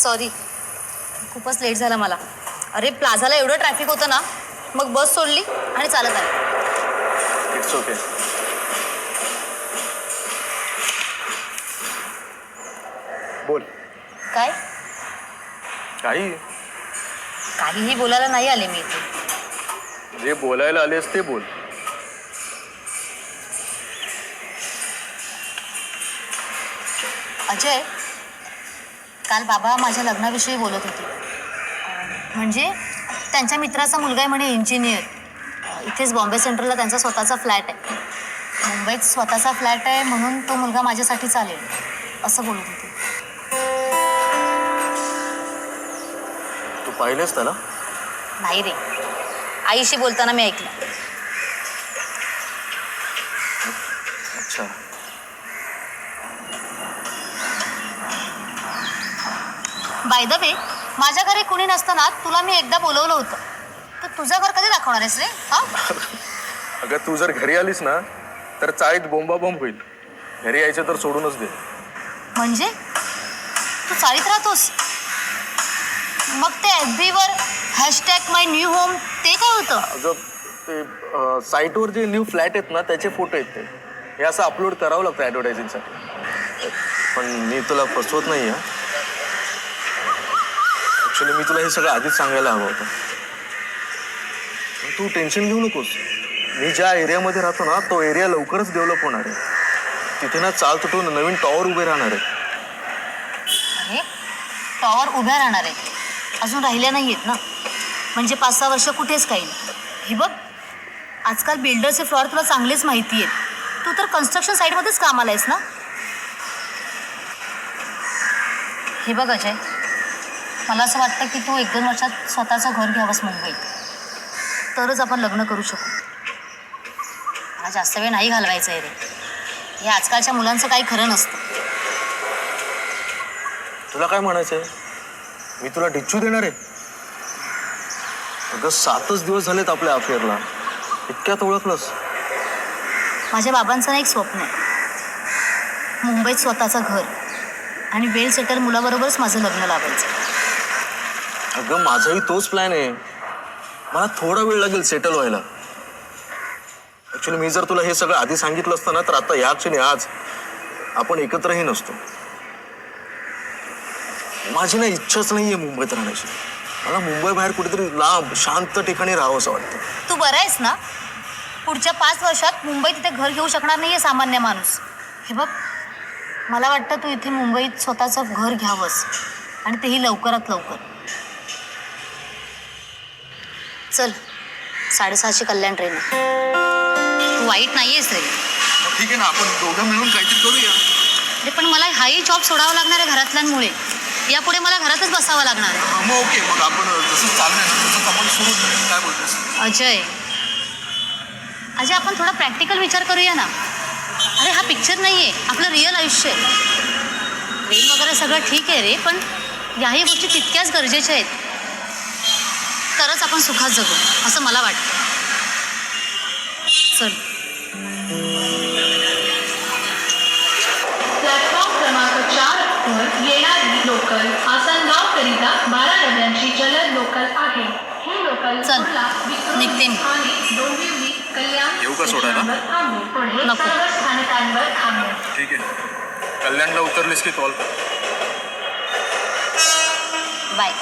Sorry, खूपच late झाला मला. अरे प्लाझाला एवढं ट्रॅफिक होतं ना, मग बस सोडली आणि चालत आले. It's okay. बोल. काय? काही काहीही बोलायला नाही आले मी इथे. जे बोलायला आलेस ते बोल. अजय, काल बाबा माझ्या लग्नाविषयी बोलत होते. म्हणजे त्यांच्या मित्राचा मुलगा आहे म्हणे इंजिनियर. इथेच बॉम्बे सेंट्रलला त्यांचा स्वतःचा फ्लॅट आहे. मुंबईत स्वतःचा फ्लॅट आहे म्हणून तो मुलगा माझ्यासाठी चालेल असं बोलत होते. तू पाहिलेस त्याला? नाही रे, आईशी बोलताना मी ऐकलं. अच्छा. बाय द वे, माझ्या घरी कुणी नसताना तुला मी एकदा बोलवलं होतं. तर तुझं घर कधी दाखवणार आहेस रे? हा, अगं तू जर घरी आलीस ना तर चाळीत बोंबाबोंब होईल. घरी यायचं तर सोडूनच दे. म्हणजे तू चाळीत राहतोस? मग ते FB वर #myNewHome ते काय होतं? अगं ते साईटवर जे न्यू फ्लॅट आहेत ना त्याचे फोटो आहेत ते. हे असं अपलोड करावं लागतं ॲडव्हर्टायझिंगसाठी. पण मी तुला फसवत नाही आहे. ॲक्च्युली मी तुला हे सगळं आधीच सांगायला हवं होतं. तू टेन्शन घेऊ नकोस. मी ज्या एरियामध्ये राहतो ना तो एरिया लवकरच डेव्हलप होणार आहे. तिथे ना चाल तुटून नवीन टॉवर उभे राहणार आहे. अरे, टॉवर उभ्या राहणार आहेत? अजून राहिल्या नाही आहेत ना. म्हणजे 5-6 वर्ष कुठेच काही नाही. हे बघ, आजकाल बिल्डरचे फ्लॉर तुला चांगलेच माहिती आहेत. तू तर कन्स्ट्रक्शन साईटमध्येच कामाला आहेस ना. हे बघ अजय, मला असं वाटतं की तू 1-2 वर्षात स्वतःचं घर घ्यावंस मुंबईत. तरच आपण लग्न करू शकू. मला जास्त वेळ नाही घालवायचं आहे रे. हे आजकालच्या मुलांचं काही खरं नसतं. तुला काय म्हणायचंय? मी तुला डिच्चू देणार आहे? अगं 7च दिवस झालेत आपल्या अफेअरला. इतक्यात ओळखलंस? माझ्या बाबांचं एक स्वप्न आहे, मुंबईत स्वतःचं घर आणि वेल सेटल मुलाबरोबरच माझं लग्न लावायचं. अगं माझाही तोच प्लॅन आहे. मला थोडा वेळ लागेल सेटल व्हायला. ॲक्च्युली मी जर तुला हे सगळं आधी सांगितलं असतं ना तर आता या क्षणी आज आपण एकत्रही नसतो. माझी ना इच्छाच नाही आहे मुंबईत राहण्याची. मला मुंबई बाहेर कुठेतरी लांब शांत ठिकाणी राहावं असं वाटतं. तू बरा आहेस ना? पुढच्या 5 वर्षात मुंबईत इथे घर घेऊ शकणार नाही आहे सामान्य माणूस. हे बघ, मला वाटतं तू इथे मुंबईत स्वतःचं घर घ्यावंस आणि तेही लवकरात लवकर. चल, 6:30ची कल्याण ट्रेन आहे. तू वाईट नाही आहेस रे. ठीक आहे ना, आपण दोघं मिळून काहीतरी करूया. अरे पण मला हाही जॉब सोडावा लागणार आहे घरातल्यांमुळे. यापुढे मला घरातच बसावं लागणार आहे. मग ओके, मग आपण जसं चाललंय ना तसंच आपण सुरू करू. काय बोलतोस? अजय, आपण थोडा प्रॅक्टिकल विचार करूया ना. अरे हा पिक्चर नाही आहे, आपलं रिअल आयुष्य आहे. प्रेम वगैरे सगळं ठीक आहे रे, पण याही गोष्टी तितक्याच गरजेच्या आहेत. तरच आपण सुखात जगू असं मला वाटतं. चल. प्लॅटफॉर्म क्रमांक 4 वर येणारी लोकल आसनगावकरिता 12 डब्यांची जलद लोकल आहे. ही लोकल चल, निघते मी. आणि डोंबिवली कल्याण येऊ का सोडायला? पुढे नको. सर्व स्थानकांवर थांबेल. ठीक आहे. कल्याणला उतरलीस की कॉल कर. बाय.